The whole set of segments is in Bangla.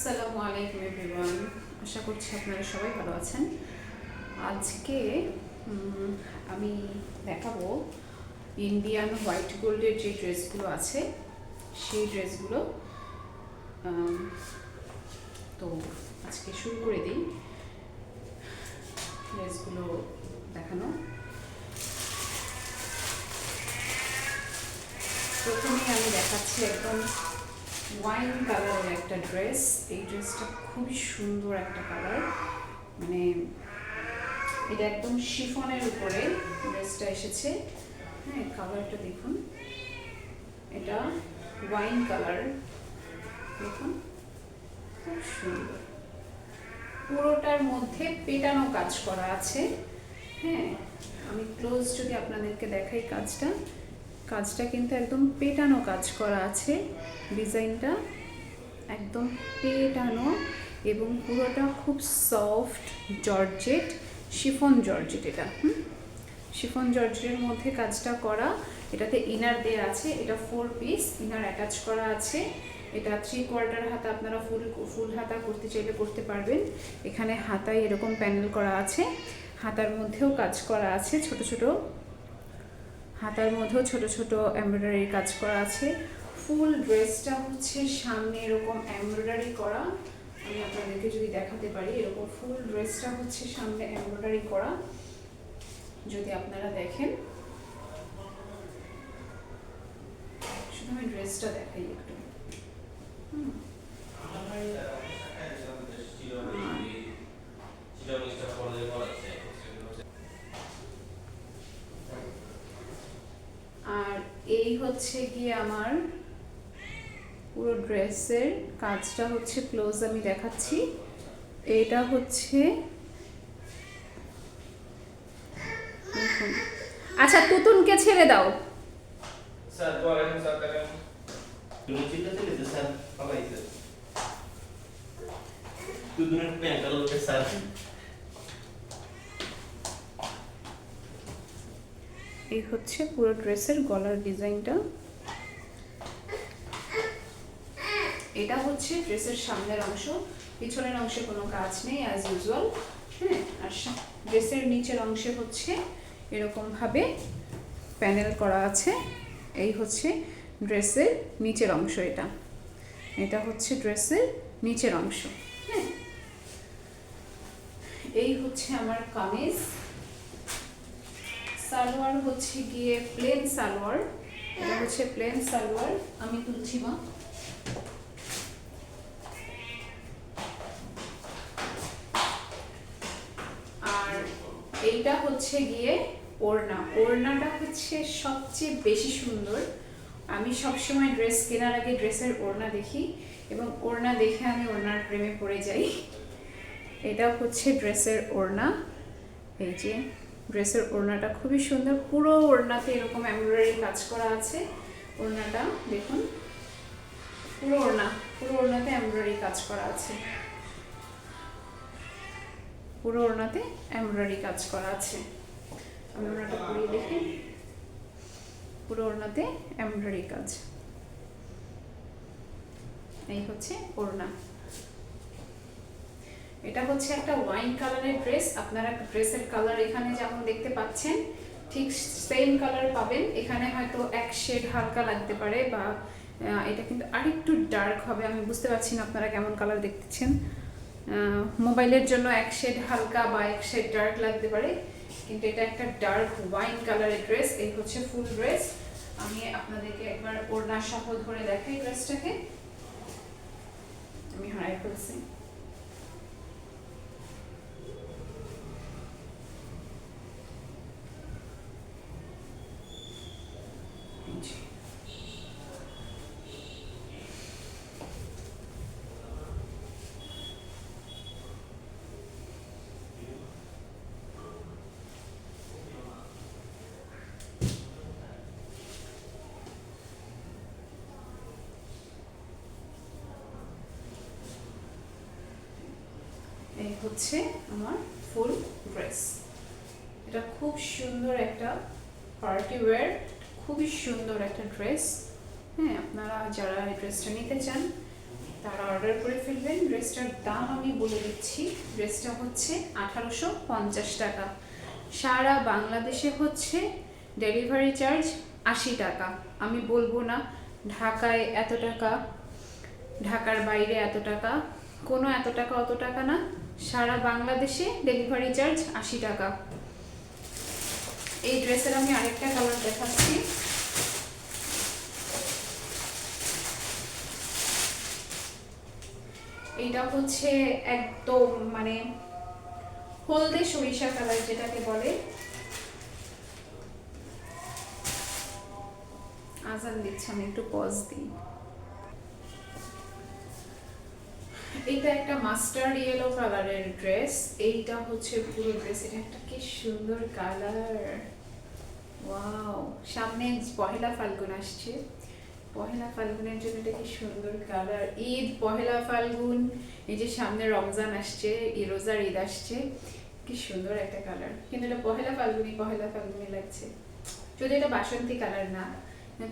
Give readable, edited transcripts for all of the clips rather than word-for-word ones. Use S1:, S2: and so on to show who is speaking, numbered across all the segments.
S1: আসসালামু আলাইকুম এভরিওয়ান। আশা করছি আপনারা সবাই ভালো আছেন। আজকে আমি দেখাবো ইন্ডিয়ান হোয়াইট গোল্ডের যে ড্রেসগুলো আছে সেই ড্রেসগুলো। তো আজকে শুরু করে দিই ড্রেসগুলো দেখানো। প্রথমে আমি দেখাচ্ছি একদম ওয়াইন কালারের একটা ড্রেস। এই ড্রেসটা খুবই সুন্দর একটা কালার, মানে এটা একদম শিফনের উপরে ড্রেসটা এসেছে। হ্যাঁ, কালারটা দেখুন, এটা ওয়াইন কালার, দেখুন খুব সুন্দর। পুরোটার মধ্যে পেটানো কাজ করা আছে। হ্যাঁ, আমি ক্লোজ যদি আপনাদেরকে দেখাই কাজটা কিন্তু একদম পেটানো কাজ করা আছে। ডিজাইনটা একদম পেটানো এবং পুরোটা খুব সফট জর্জেট, শিফন জর্জেট। এটা শিফন জর্জেটের মধ্যে কাজটা করা। এটাতে ইনার দেয়া আছে, এটা 4 পিস ইনার অ্যাটাচ করা আছে। এটা 3/4 হাতা, আপনারা ফুল হাতা করতে চাইলে করতে পারবেন। এখানে হাতায় এরকম প্যানেল করা আছে, হাতার মধ্যেও কাজ করা আছে, হাতার মধ্যেও ছোট ছোট এমব্রয়ডারি কাজ করা আছে। ফুল ড্রেসটা হচ্ছে সামনে এরকম এমব্রয়ডারি করা। আমি আপনাদেরকে যদি দেখাতে পারি, এরকম ফুল ড্রেসটা হচ্ছে সামনে এমব্রয়ডারি করা। যদি আপনারা দেখেন, শুধু আমি ড্রেসটা দেখাই একটু। আর এই হচ্ছে গিয়ে আমার পুরো ড্রেসের কাজটা হচ্ছে ক্লোজ আমি দেখাচ্ছি। এটা হচ্ছে, আচ্ছা তুতুনকে ছেড়ে দাও।
S2: স্যার বলেন স্যার, তাহলে তুমি চিন্তা ছিল যে স্যার পালাইছে দুদিনের প্যান্টটা লোকে স্যার।
S1: এই হচ্ছে পুরো ড্রেসের গলার ডিজাইনটা। এটা হচ্ছে ড্রেসের সামনের অংশ, পিছনের অংশে কোনো কাজ নেই অ্যাজ ইউজুয়াল। হ্যাঁ, আর ড্রেসের নিচের অংশে হচ্ছে এরকমভাবে প্যানেল করা আছে। এই হচ্ছে ড্রেসের নিচের অংশ। এটা হচ্ছে ড্রেসের নিচের অংশ। হ্যাঁ, এই হচ্ছে আমার কামিজ। সালোয়ার হচ্ছে গিয়ে প্লেন সালোয়ার। এটা হচ্ছে প্লেন সালোয়ার, আমি তুলছি মা। আর এইটা হচ্ছে গিয়ে ওড়না। ওড়নাটা হচ্ছে সবচেয়ে বেশি সুন্দর। আমি সবসময় ড্রেস কেনার আগে ড্রেসের ওড়না দেখি এবং ওড়না দেখে আমি ওড়নার প্রেমে পড়ে যাই। এটা হচ্ছে ড্রেসের ওড়না। এই যে ড্রেসের ওড়নাটা খুবই সুন্দর, পুরো ওড়নাতে এরকম এমব্রয়ডারি কাজ করা আছে। ওড়নাটা দেখুন, পুরো ওড়নাতে এমব্রয়ডারি কাজ করা আছে। পুরো ওড়নাতে এমব্রয়ডারি কাজ করা আছে। আমি ওড়নাটা পরিয়ে দেখি, পুরো ওড়নাতে এমব্রয়ডারি কাজ। এই হচ্ছে ওড়না। এটা হচ্ছে একটা ওয়াইন কালারের ড্রেস। আপনারা ড্রেসের কালার এখানে যেমন দেখতে পাচ্ছেন ঠিক সেম কালার পাবেন। এখানে হয়তো এক শেড হালকা লাগতে পারে, বা এটা কিন্তু আরেকটু ডার্ক হবে। আমি বুঝতে পারছি না আপনারা কেমন কালার দেখতেছেন। মোবাইলের জন্য এক শেড হালকা বা এক শেড ডার্ক লাগতে পারে, কিন্তু এটা একটা ডার্ক ওয়াইন কালারের ড্রেস। এই হচ্ছে ফুল ড্রেস। আমি আপনাদেরকে একবার ওড়না সহ ধরে দেখাই ড্রেসটাকে। আমি হারাই ফেলছি। এই হচ্ছে আমার ফুল ড্রেস। এটা খুব সুন্দর একটা পার্টি ওয়্যার, খুবই সুন্দর একটা ড্রেস। হ্যাঁ, আপনারা যারা এই ড্রেসটা নিতে চান তারা অর্ডার করে ফেলবেন। ড্রেসটার দাম আমি বলে দিচ্ছি, ড্রেসটা হচ্ছে 1850 টাকা। সারা বাংলাদেশে হচ্ছে ডেলিভারি চার্জ 80 টাকা। আমি বলবো না ঢাকায় এত টাকা, ঢাকার বাইরে এত টাকা, কোনো এত টাকা অত টাকা না, সারা বাংলাদেশে ডেলিভারি চার্জ 80 টাকা। এই ড্রেসের আমি আরেকটা কালার দেখাচ্ছি। এইটা হচ্ছে একদম মানে হলদে সরিষা কালার যেটাকে বলে। আজান দিচ্ছে, আমি একটু পজ দিই। এটা একটা মাস্টার্ড ইয়েলো কালারের ড্রেস। এইটা হচ্ছে পুরো ড্রেস, এটা একটা কি সুন্দর কালার, ওয়াও। সামনে পহেলা ফাল্গুন আসছে, পহেলা ফাল্গুনের জন্য এটা কি সুন্দর কালার। ঈদ, পহেলা ফাল্গুন, এই যে সামনে রমজান আসছে, রোজার ঈদ আসছে, কি সুন্দর একটা কালার। কিন্তু এটা পহেলা ফাল্গুনি লাগছে, যদি এটা বাসন্তী কালার না,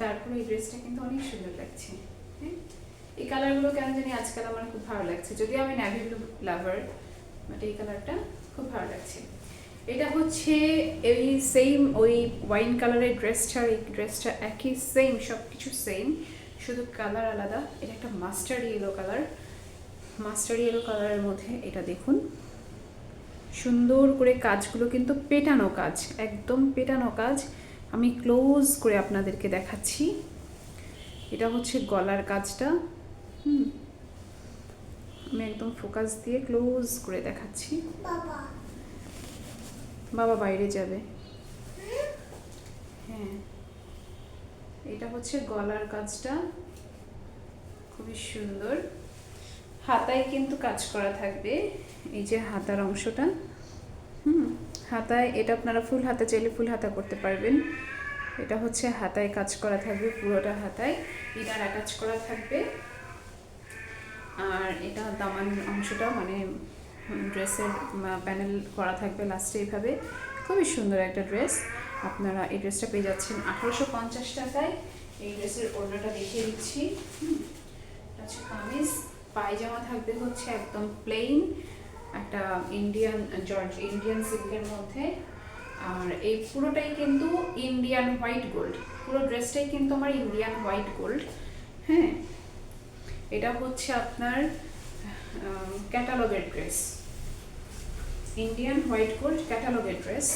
S1: তারপরে এই ড্রেসটা কিন্তু অনেক সুন্দর লাগছে। হ্যাঁ, এই কালারগুলো কেন জানি আজকাল আমার খুব ভালো লাগছে, যদিও আমি নেভি ব্লু লাভার, বাট এই কালারটা খুব ভালো লাগছে। এটা হচ্ছে এই সেম ওই ওয়াইন কালারের ড্রেসটা, এই ড্রেসটা একই, সেম সব কিছু সেম, শুধু কালার আলাদা। এটা একটা mustard yellow colour, mustard yellow কালারের মধ্যে এটা দেখুন সুন্দর করে কাজগুলো কিন্তু পেটানো কাজ, একদম পেটানো কাজ। আমি ক্লোজ করে আপনাদেরকে দেখাচ্ছি। এটা হচ্ছে গলার কাজটা, আমি একদম ফোকাস দিয়ে ক্লোজ করে দেখাচ্ছি। বাবা বাইরে যাবে। হ্যাঁ, এটা হচ্ছে গলার কাজটা, খুবই সুন্দর। হাতায় কিন্তু কাজ করা থাকবে, এই যে হাতার অংশটা, হাতায় এটা আপনারা ফুল হাতা চাইলে ফুল হাতা করতে পারবেন। এটা হচ্ছে হাতায় কাজ করা থাকবে, পুরোটা হাতায় ইনার অ্যাটাচ করা থাকবে। আর এটা দামান অংশটা মানে ড্রেসের প্যানেল করা থাকবে লাস্টে এইভাবে। খুবই সুন্দর একটা ড্রেস। আপনারা এই ড্রেসটা পেয়ে যাচ্ছেন 1850 টাকায়। এই ড্রেসের ওড়নাটা দেখিয়ে দিচ্ছি। আচ্ছা, কামিজ, পায়জামা থাকবে হচ্ছে একদম প্লেন একটা ইন্ডিয়ান সিল্কের মধ্যে। আর এই পুরোটাই কিন্তু ইন্ডিয়ান হোয়াইট গোল্ড, পুরো ড্রেসটাই কিন্তু আমার ইন্ডিয়ান হোয়াইট গোল্ড। হ্যাঁ, এটা হচ্ছে আপনার ক্যাটালগের ড্রেস, ইন্ডিয়ান হোয়াইট গোল্ড ক্যাটালগের ড্রেস।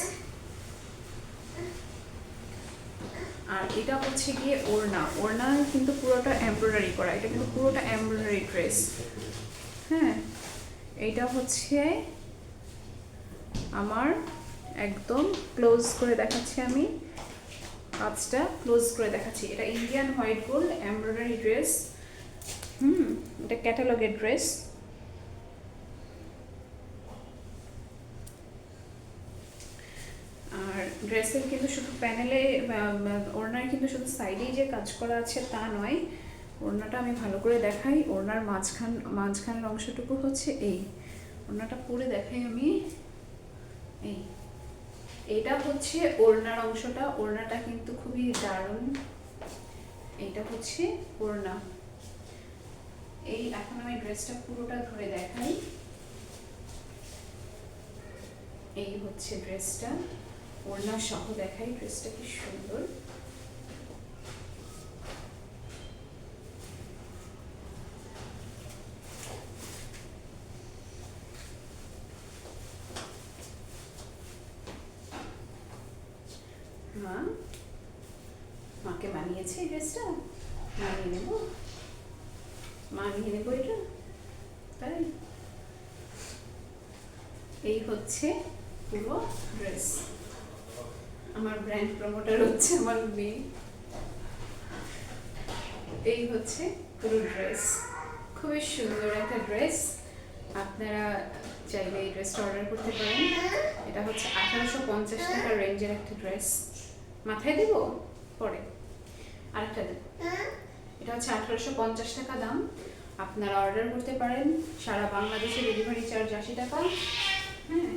S1: আর এটা হচ্ছে গিয়ে ওড়না কিন্তু পুরোটা এমব্রয়ডারি করা, এটা কিন্তু পুরোটা এমব্রয়ডারি ড্রেস। হ্যাঁ, এইটা হচ্ছে আমার একদম ক্লোজ করে দেখাচ্ছি, আমি কাজটা ক্লোজ করে দেখাচ্ছি। এটা Indian white gold embroidery dress. এটা ক্যাটালগের ড্রেস। আর ড্রেসের কিন্তু শুধু প্যানেলে, ওড়নার কিন্তু শুধু সাইডেই যে কাজ করা আছে তা নয়, ওড়নাটা আমি ভালো করে দেখাই। ওড়নার মাঝখানের অংশটুকু হচ্ছে এই, ওড়নাটা পরে দেখাই আমি। এইটা হচ্ছে ওড়নার অংশটা, ওড়নাটা কিন্তু খুবই দারুণ। এইটা হচ্ছে ওড়না। এই এখন আমি ড্রেসটা পুরোটা ধরে দেখাই। এই হচ্ছে ড্রেসটা, ওড়না সহ দেখাই ড্রেসটা কি সুন্দর। মাকে মানিয়েছে এই ড্রেসটা, মানিয়ে নেবো এটা, তাই। এই হচ্ছে পুরো ড্রেস। আমার ব্র্যান্ড প্রমোটার হচ্ছে আমার মেয়ে। এই হচ্ছে পুরো ড্রেস, খুবই সুন্দর একটা ড্রেস। আপনারা চাইলে এই ড্রেসটা অর্ডার করতে পারেন। এটা হচ্ছে 1850 টাকা রেঞ্জের একটা ড্রেস। মাথায় দেব পরে আরেকটা দেব। এটা হচ্ছে 1850 টাকা দাম। আপনারা অর্ডার করতে পারেন। সারা বাংলাদেশে ডেলিভারি চার্জ 80 টাকা। হ্যাঁ,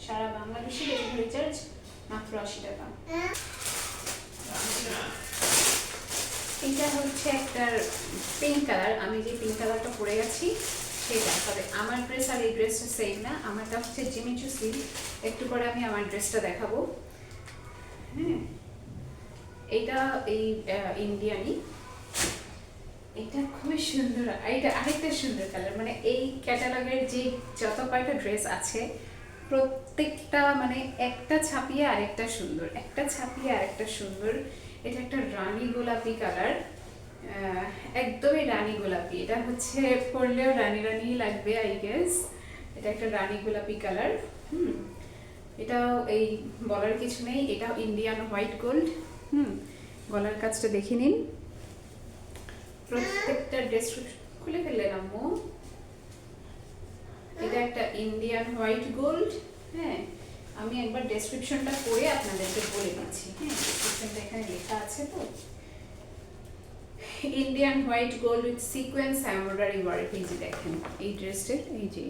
S1: সারা বাংলাদেশে ডেলিভারি চার্জ মাত্র 80 টাকা। এটা হচ্ছে একটা পিঙ্ক কালার। আমি যে পিঙ্ক কালারটা পরে গেছি সেটা। তবে আমার ড্রেস আর এই ড্রেসটা সেম না, আমারটা হচ্ছে জিমি চু সিল্ক। একটু পরে আমি আমার ড্রেসটা দেখাবো। হ্যাঁ, এইটা এই ইন্ডিয়ানি, এটা খুবই সুন্দর। এইটা আরেকটা সুন্দর কালার, মানে এই ক্যাটালগের যে যত কয়টা ড্রেস আছে প্রত্যেকটা মানে একটা ছাপিয়ে আরেকটা সুন্দর, একটা ছাপিয়ে আরেকটা সুন্দর। এটা একটা রানী গোলাপি কালার, একদমই রানী গোলাপি। এটা হচ্ছে পরলেও রানী রানী লাগবে আই গেস। এটা একটা রানী গোলাপি কালার। এটাও এই বলার কিছু নেই, এটাও ইন্ডিয়ান হোয়াইট গোল্ড। গলার কাজটা দেখে নিন। প্রত্যেকটা ডেসক্রিপশন খুলে ফেললেন আম্মু। এটা একটা ইন্ডিয়ান হোয়াইট গোল্ড। হ্যাঁ, আমি একবার ডেসক্রিপশনটা পড়ে আপনাদেরকে বলে দিচ্ছি। হ্যাঁ, ডেসক্রিপশনটা এখানে লেখা আছে তো। Indian white gold with sequence embroidery work. এই যে দেখেন এই ড্রেসের, এই যে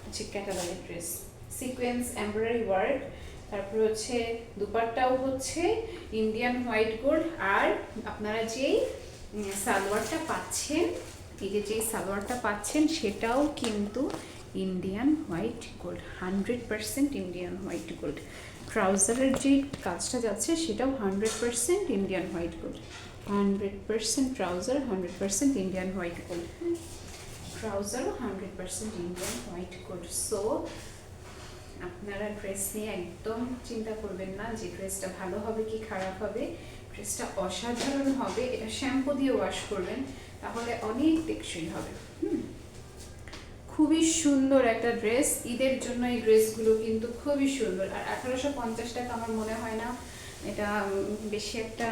S1: হচ্ছে ক্যাটালগের ড্রেস, সিকোয়েন্স এমব্রয়ডারি ওয়ার্ক। তারপর হচ্ছে দুপাট্টাও হচ্ছে ইন্ডিয়ান হোয়াইট গোল্ড। আর আপনারা যেই সালোয়ারটা পাচ্ছেন, এই যে সালোয়ারটা পাচ্ছেন সেটাও কিন্তু Indian white gold, 100% Indian white gold. ট্রাউজারের যে কাজটা যাচ্ছে সেটাও 100% Indian white gold, 100% trouser, 100% Indian white gold. ট্রাউজারও 100% ইন্ডিয়ান হোয়াইট গোল্ড। সো আপনারা ড্রেস নিয়ে একদম চিন্তা করবেন না যে ড্রেসটা ভালো হবে কি খারাপ হবে। ড্রেসটা অসাধারণ হবে। এটা শ্যাম্পু দিয়ে ওয়াশ করবেন তাহলে অনেক টেকসই হবে। খুবই সুন্দর একটা ড্রেস। ঈদের জন্য এই ড্রেসগুলো কিন্তু খুবই সুন্দর। আর 1850 টাকা আমার মনে হয় না এটা বেশি একটা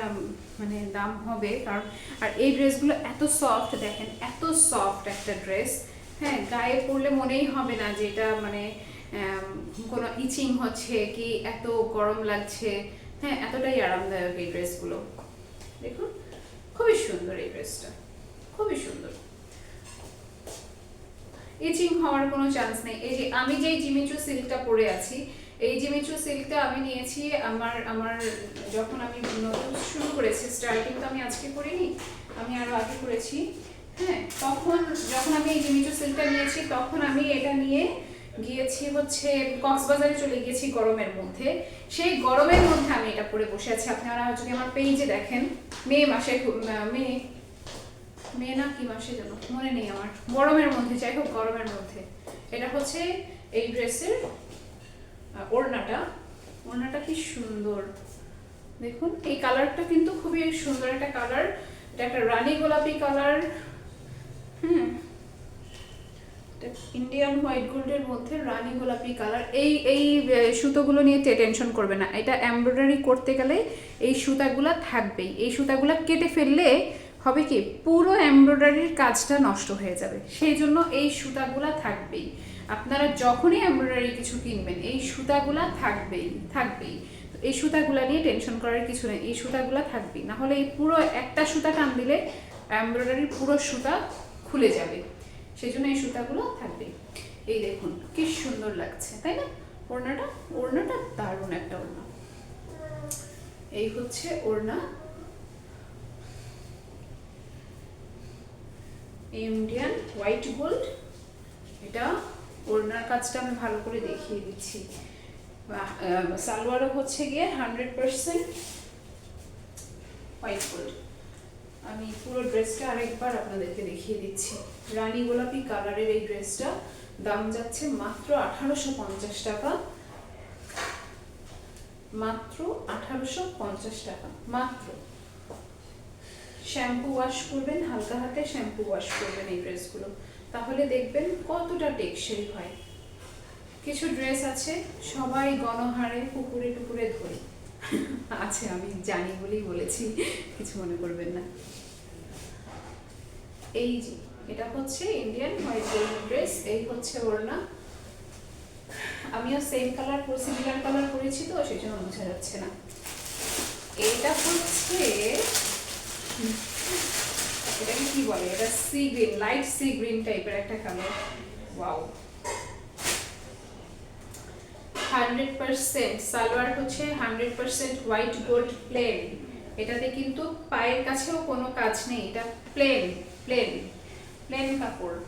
S1: মানে দাম হবে, কারণ আর এই ড্রেসগুলো এত সফট, দেখেন এত সফট একটা ড্রেস। হ্যাঁ, গায়ে পরলে মনেই হবে না যে এটা মানে কোনো ইচিং হচ্ছে কি এত গরম লাগছে। হ্যাঁ, এতটাই আরামদায়ক এই ড্রেসগুলো। দেখুন খুবই সুন্দর এই ড্রেসটা, খুবই সুন্দর। ইচিং হওয়ার কোনো চান্স নেই। এই যে আমি যেই জিমিচু সিল্কটা পরে আছি, এই জিমিচু সিল্কটা আমি নিয়েছি আমার যখন আমি নতুন শুরু করেছি, স্টার্টিং তো আমি আজকে করিনি, আমি আরো আগে করেছি। হ্যাঁ, তখন যখন আমি এই জিমিচু সিল্কটা নিয়েছি তখন আমি এটা নিয়ে গিয়েছি হচ্ছে কক্সবাজারে চলে গিয়েছি গরমের মধ্যে। সেই গরমের মধ্যে আমি এটা পরে বসে আছি। আপনারা যদি আমার পেজে দেখেন, মে মাসে মে না কি মাসে যেন মনে নেই আমার, গরমের মধ্যে, যাই হোক গরমের মধ্যে। এটা হচ্ছে এই ড্রেসের ওড়নাটা কি সুন্দর দেখুন। এই কালারটা কিন্তু খুবই সুন্দর একটা কালার। এটা একটা রানী গোলাপি কালার। ইন্ডিয়ান হোয়াইট গোল্ডের মধ্যে রানী গোলাপি কালার। এই সুতোগুলো নিয়ে টেনশন করবে না। এটা এমব্রয়ডারি করতে গেলে এই সুতাগুলো থাকবেই। এই সুতাগুলো কেটে ফেললে হবে কি পুরো এমব্রয়ডারির কাজটা নষ্ট হয়ে যাবে। সেই জন্য এই সুতাগুলো থাকবেই। আপনারা যখনই এমব্রয়ডারি কিছু কিনবেন এই সুতাগুলো থাকবেই। এই সুতাগুলো নিয়ে টেনশন করার কিছু নেই, এই সুতাগুলো থাকবেই। না হলে এই পুরো একটা সুতা টান দিলে এমব্রয়ডারির পুরো সুতা খুলে যাবে। সেই জন্য এই সুতাগুলো থাকবে। এই দেখুন কি সুন্দর লাগছে, তাই না? ওড়নাটা দারুণ একটা ওড়না। এই হচ্ছে ওড়না, ইন্ডিয়ান হোয়াইট গোল্ড। এটা ওড়নার কাজটা আমি ভালো করে দেখিয়ে দিচ্ছি। সালোয়ারও হচ্ছে গিয়ে 100% হোয়াইট গোল্ড। আমি পুরো ড্রেসটা আরেকবার আপনাদেরকে দেখিয়ে দিচ্ছি। রানী গোলাপি কালারের এই ড্রেসটা দাম যাচ্ছে মাত্র 1850 টাকা, মাত্র 1850 টাকা মাত্র। শ্যাম্পু ওয়াশ করবেন, হালকা হাতে শ্যাম্পু ওয়াশ করবেন এই ড্রেসগুলো, তাহলে দেখবেন কতটা টেকসই হয়। কিছু ড্রেস আছে সবাই গণহারে পুকুরে টুকুরে ধরে আছে, আমি জানি বলেই বলেছি, কিছু মনে করবেন না। এই যে এটা হচ্ছে ইন্ডিয়ান হোয়াইট গোল্ড ড্রেস। এই হচ্ছে ওড়না। আমিও সেম কালার সিমিলার কালার করেছি তো সেই জন্য বোঝা যাচ্ছে না। এটা হচ্ছে এটাকে কি বলে, এটা sea green, light sea green টাইপের একটা কালার। ওয়াও, 100% সালোয়ার হচ্ছে 100% হোয়াইট গোল্ড প্লেন। এটাতে কিন্তু পায়ের কাছেও কোনো কাজ নেই, এটা প্লেন কাপড়।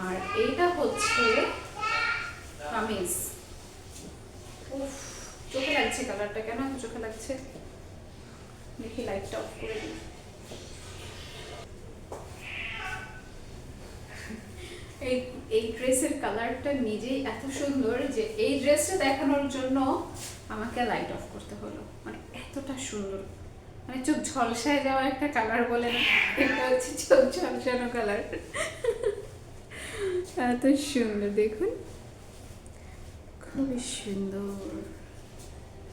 S1: আর এইটা হচ্ছে কামিজ। উফ, চোখে লাগছে কালারটা, কেন এত চোখে লাগছে দেখি, লাইটটা অফ করে দিই। এই এই ড্রেসের কালারটা নিজেই এত সুন্দর যে এই ড্রেসটা দেখানোর জন্য আমাকে লাইট অফ করতে হলো, মানে এতটা সুন্দর, মানে চোখ ঝলসায় যাওয়া একটা কালার বলে না, এটা হচ্ছে চোখ ঝলসানো কালার। এত সুন্দর, দেখুন খুবই সুন্দর।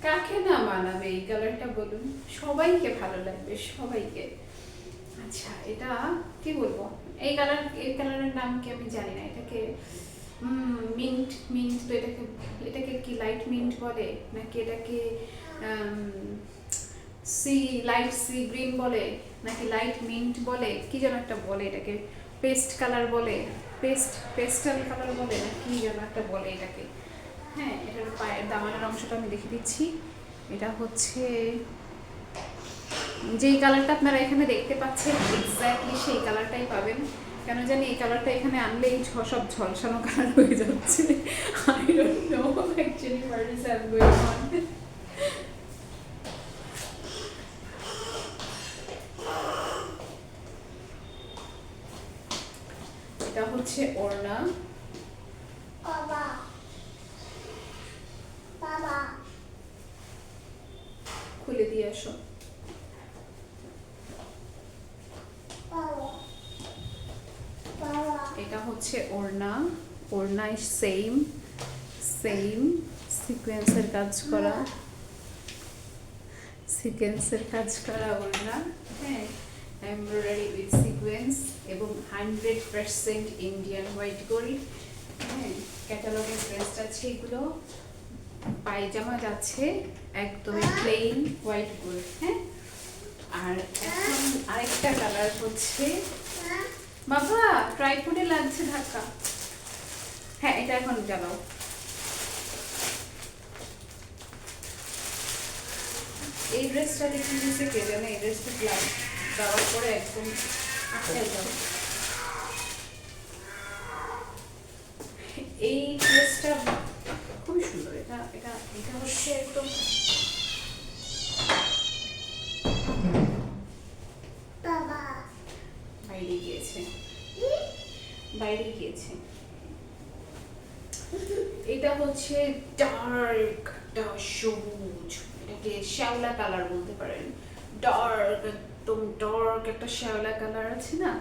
S1: কাকে না মানাবে এই কালারটা বলুন, সবাইকে ভালো লাগবে, সবাইকে। আচ্ছা, এটা কি বলবো, এই কালারের নাম কি আমি জানি না, এটাকে মিন্ট মিন্ট তো এটাকে কি লাইট মিন্ট বলে, নাকি এটাকে লাইট সি গ্রিন বলে, নাকি লাইট মিন্ট বলে, কি যেন একটা বলে এটাকে, পেস্ট কালার বলে, পেস্টাল কালার বলে, না কি যেন একটা বলে এটাকে। হ্যাঁ, এটার পায়ের দামানের অংশটা আমি দেখে দিচ্ছি। এটা হচ্ছে যেই কালারটা আপনারা এখানে দেখতে পাচ্ছেন, এক্স্যাক্টলি সেই কালারটাই পাবেন। কেন জানি এই কালারটা এখানে আনলেই সব ঝলসানো কালার হয়ে যাচ্ছে। I don't know actually what is going on. এটা হচ্ছে ওড়না।
S3: বাবা বাবা
S1: খুলে দিয়ে আসো। এটা হচ্ছে ওড়না। ওড়নায় সেম সিকোয়েন্সের কাজ করা, ওড়না। হ্যাঁ, এমব্রয়ডারি উইথ সিকোয়েন্স এবং 100% ইন্ডিয়ান হোয়াইট গোল্ড। হ্যাঁ, ক্যাটালগের ড্রেস আছে এগুলো। পায়জামা যাচ্ছে একদমই প্লেন হোয়াইট গোল্ড। হ্যাঁ, আর এখন আরেকটা কালার হচ্ছে, বাবা ট্রাইপডে লাগছে ধাক্কা। হ্যাঁ, এটা এখন জ্বালাও। এই ড্রেসটা দেখে নিচ্ছে কে জানে, এই ড্রেসটা গ্লাস দেওয়ার পরে একদম আটকে যাবে। এই ড্রেসটা খুবই সুন্দর। এটা এটা এটা হচ্ছে একদম বাইরে গিয়েছে। এটা হচ্ছে ডার্ক একটা সবুজ, এটাকে শ্যাওলা কালার বলতে পারেন। একদম ডার্ক একটা শ্যাওলা কালার আছে না,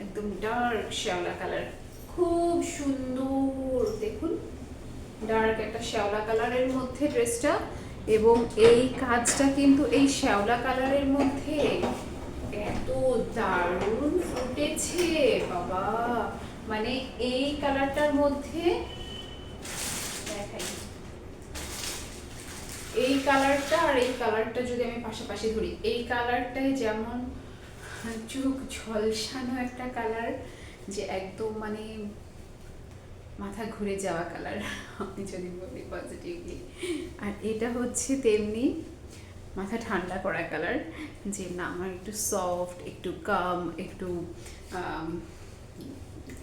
S1: একদম ডার্ক শ্যাওলা কালার, খুব সুন্দর। দেখুন, ডার্ক একটা শ্যাওলা কালারের মধ্যে ড্রেসটা, এবং এই কাজটা কিন্তু এই শ্যাওলা কালারের মধ্যে এত দারুণ ফুটেছে বাবা। মানে এই কালারটার মধ্যে দেখাই, এই কালারটা আর এই কালারটা যদি আমি পাশাপাশি ধরি, এই কালারটাই যেমন চোখ ঝলসানো একটা কালার, যে একদম মানে মাথা ঘুরে যাওয়া কালার আমি যদি বলি পজিটিভলি। আর এটা হচ্ছে তেমনি মাথা ঠান্ডা করা কালার, যে না আমার একটু সফট, একটু কাম, একটু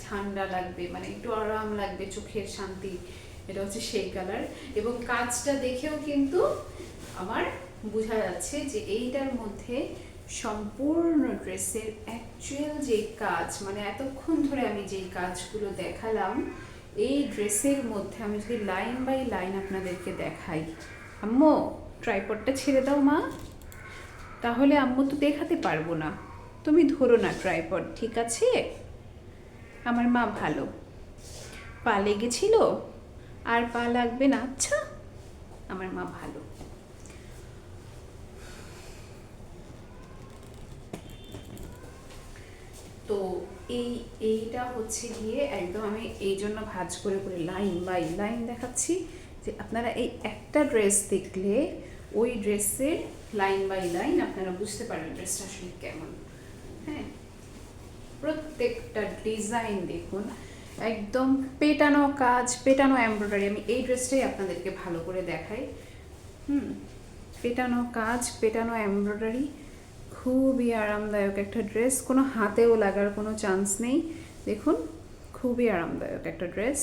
S1: ঠান্ডা লাগবে, মানে একটু আরাম লাগবে, চোখের শান্তি। এটা হচ্ছে সেই কালার। এবং কাজটা দেখেও কিন্তু আমার বোঝা যাচ্ছে যে এইটার মধ্যে সম্পূর্ণ ড্রেসের অ্যাকচুয়াল যে কাজ, মানে এতক্ষণ ধরে আমি যেই কাজগুলো দেখালাম, এই ড্রেসের মধ্যে আমি যদি লাইন বাই লাইন আপনাদেরকে দেখাই। আম্মু ট্রাইপডটা ছেড়ে দাও মা, তাহলে আম্মু তো দেখাতে পারবো না। তুমি ধরো না ট্রাইপড, ঠিক আছে? আমার মা ভালো। পা লেগেছিল, আর পা লাগবে না। আচ্ছা, আমার মা ভালো। তো এইটা হচ্ছে গিয়ে একদম আমি এই জন্য ভাঁজ করে করে লাইন বাই লাইন দেখাচ্ছি, যে আপনারা এই একটা ড্রেস দেখলে ওই ড্রেসের লাইন বাই লাইন আপনারা বুঝতে পারবেন ড্রেসটা আসলে কেমন। হ্যাঁ, প্রত্যেকটা ডিজাইন দেখুন, একদম পেটানো কাজ, পেটানো এমব্রয়ডারি। আমি এই ড্রেসটাই আপনাদেরকে ভালো করে দেখাই। পেটানো কাজ, পেটানো এমব্রয়ডারি, খুবই আরামদায়ক একটা ড্রেস, কোনো হাতেও লাগার কোনো চান্স নেই। দেখুন খুবই আরামদায়ক একটা ড্রেস।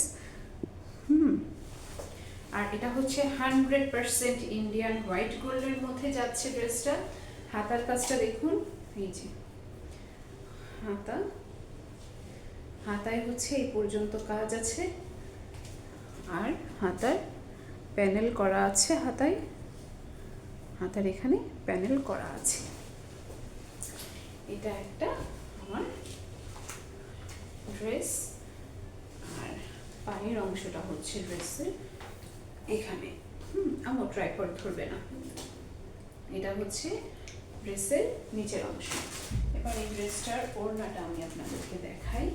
S1: আর এটা হচ্ছে 100% ইন্ডিয়ান হোয়াইট গোল্ডের মধ্যে যাচ্ছে ড্রেসটা। হাতার কাজটা দেখুন, এই যে হাতায় হচ্ছে এই পর্যন্ত কাজ আছে, আর হাতার প্যানেল করা আছে, হাতার এখানে প্যানেল করা আছে। এটা একটা আমার ড্রেস। আর পায়ের অংশটা হচ্ছে ড্রেসের এখানে, আমার ট্রাইপড ধরবে না। এটা হচ্ছে ড্রেসের নিচের অংশ। এবার এই ড্রেসটার ওড়নাটা আমি আপনাদেরকে দেখাই।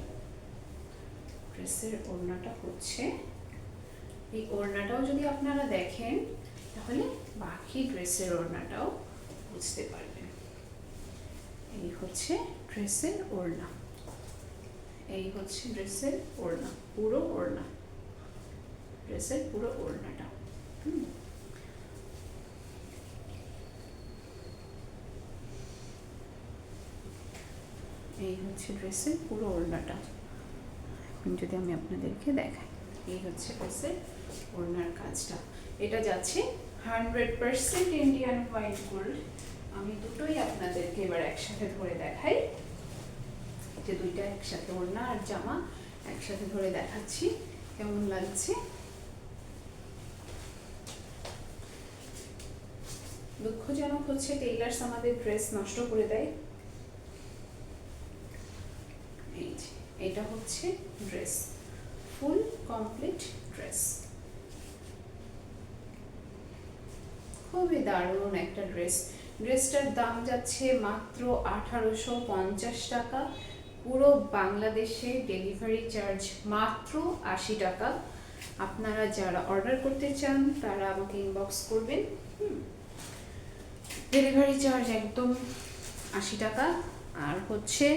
S1: ড্রেসের ওড়নাটা হচ্ছে, এই ওড়নাটাও যদি আপনারা দেখেন তাহলে বাকি ড্রেসের ওড়নাটাও বুঝতে পারবেন। এই হচ্ছে ড্রেসের ওড়না, এই হচ্ছে ড্রেসের ওড়না, পুরো ওড়না, ড্রেসের পুরো ওড়নাটা। এই হচ্ছে ড্রেসের পুরো ওড়নাটা। এখন যদি আমি আপনাদেরকে দেখাই, এই হচ্ছে ড্রেসের ওড়নার কাজটা। এটা যাচ্ছে 100% ইন্ডিয়ান হোয়াইট গোল্ড। আমি দুটোই আপনাদেরকে এবার একসাথে ধরে দেখাই, যে দুইটা একসাথে, ওড়না আর জামা একসাথে ধরে দেখাচ্ছি কেমন লাগছে। দুঃখজনক হচ্ছে টেইলার্স আমাদের ড্রেস নষ্ট করে দেয়। এই যে এটা হচ্ছে ড্রেস, ফুল কমপ্লিট ড্রেস, খুবই দারুণ একটা ড্রেস। ড্রেসটার দাম যাচ্ছে মাত্র 1850 টাকা। পুরো বাংলাদেশে ডেলিভারি চার্জ মাত্র 80 টাকা। আপনারা যারা অর্ডার করতে চান তারা আমাকে ইনবক্স করবেন। ডেলিভারি চার্জ একদম 80 টাকা। আর হচ্ছে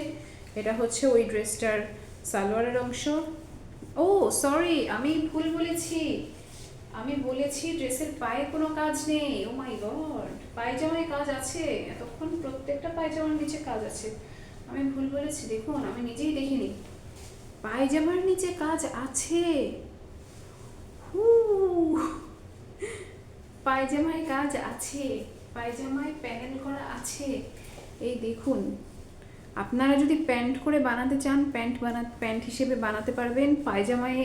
S1: এটা হচ্ছে ওই ড্রেসটার সালোয়ারের অংশ। ও সরি, আমি ভুল বলেছি, আমি বলেছি ড্রেসের পায়ে কোনো কাজ নেই। ও মাই গড, পায়জামায় কাজ আছে, এতক্ষণ প্রত্যেকটা পায়জামার নিচে কাজ আছে। আমি ভুল বলেছি, দেখুন আমি নিজেই দেখিনি, পায়জামার নিচে কাজ আছে। পায়জামায় কাজ আছে, পায়জামায় প্যানেল করা আছে। এই দেখুন, আপনারা যদি প্যান্ট করে বানাতে চান প্যান্ট হিসেবে বানাতে পারবেন। পায়জামায়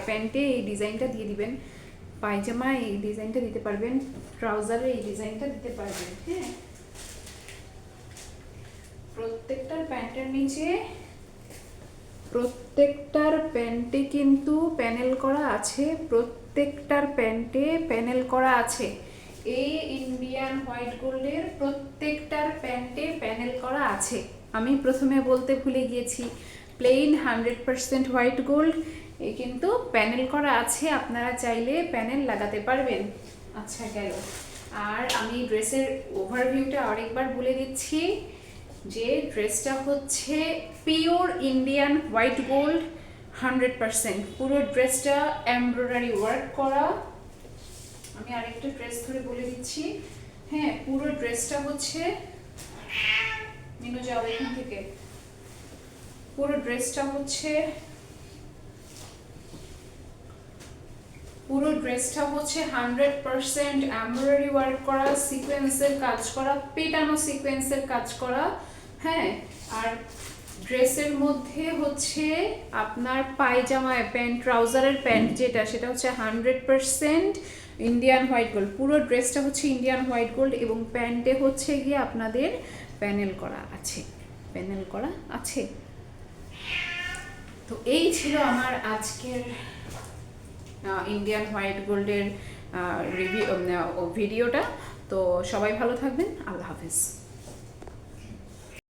S1: প্যান্টে এই ডিজাইনটা দিয়ে দিবেন, পায়জামায় এই ডিজাইনটা দিতে পারবেন, ট্রাউজারে এই ডিজাইনটা দিতে পারবেন। হ্যাঁ, প্রত্যেকটার প্যান্টের নিচে, প্রত্যেকটার প্যান্টে কিন্তু প্যানেল করা আছে, প্রত্যেকটার প্যান্টে প্যানেল করা আছে। এই ইন্ডিয়ান হোয়াইট গোল্ডের প্রত্যেকটার প্যান্টে প্যানেল করা আছে। আমি প্রথমে বলতে ভুলে গিয়েছি, প্লেন 100% হোয়াইট গোল্ড, এই কিন্তু প্যানেল করা আছে, আপনারা চাইলে প্যানেল লাগাতে পারবেন। আচ্ছা গেল। আর আমি ড্রেসের ওভারভিউটা আরেকবার বলে দিচ্ছি, যে ড্রেসটা হচ্ছে পিওর ইন্ডিয়ান হোয়াইট গোল্ড 100%। পুরো ড্রেসটা এমব্রয়ডারি ওয়ার্ক করা। আমি আরেকটা ড্রেস ধরে বলে দিচ্ছি, হ্যাঁ পুরো ড্রেসটা হচ্ছে, মিনু যাও এখান থেকে, পুরো ড্রেসটা হচ্ছে 100% এমব্রয়ডারি ওয়ার্ক করা, সিকোয়েন্সের কাজ করা, পেটানো সিকোয়েন্সের কাজ করা। হ্যাঁ, আর ড্রেসের মধ্যে হচ্ছে আপনার পায়জামায় প্যান্ট, ট্রাউজারের প্যান্ট যেটা, সেটা হচ্ছে 100% ইন্ডিয়ান হোয়াইট গোল্ড। পুরো ড্রেসটা হচ্ছে ইন্ডিয়ান হোয়াইট গোল্ড, এবং প্যান্টে হচ্ছে গিয়ে আপনাদের প্যানেল করা আছে, প্যানেল করা আছে। তো এই ছিল আমার আজকের ইন্ডিয়ান হোয়াইট গোল্ডের রিভিউ ভিডিওটা। তো সবাই ভালো থাকবেন, আল্লাহ হাফেজ।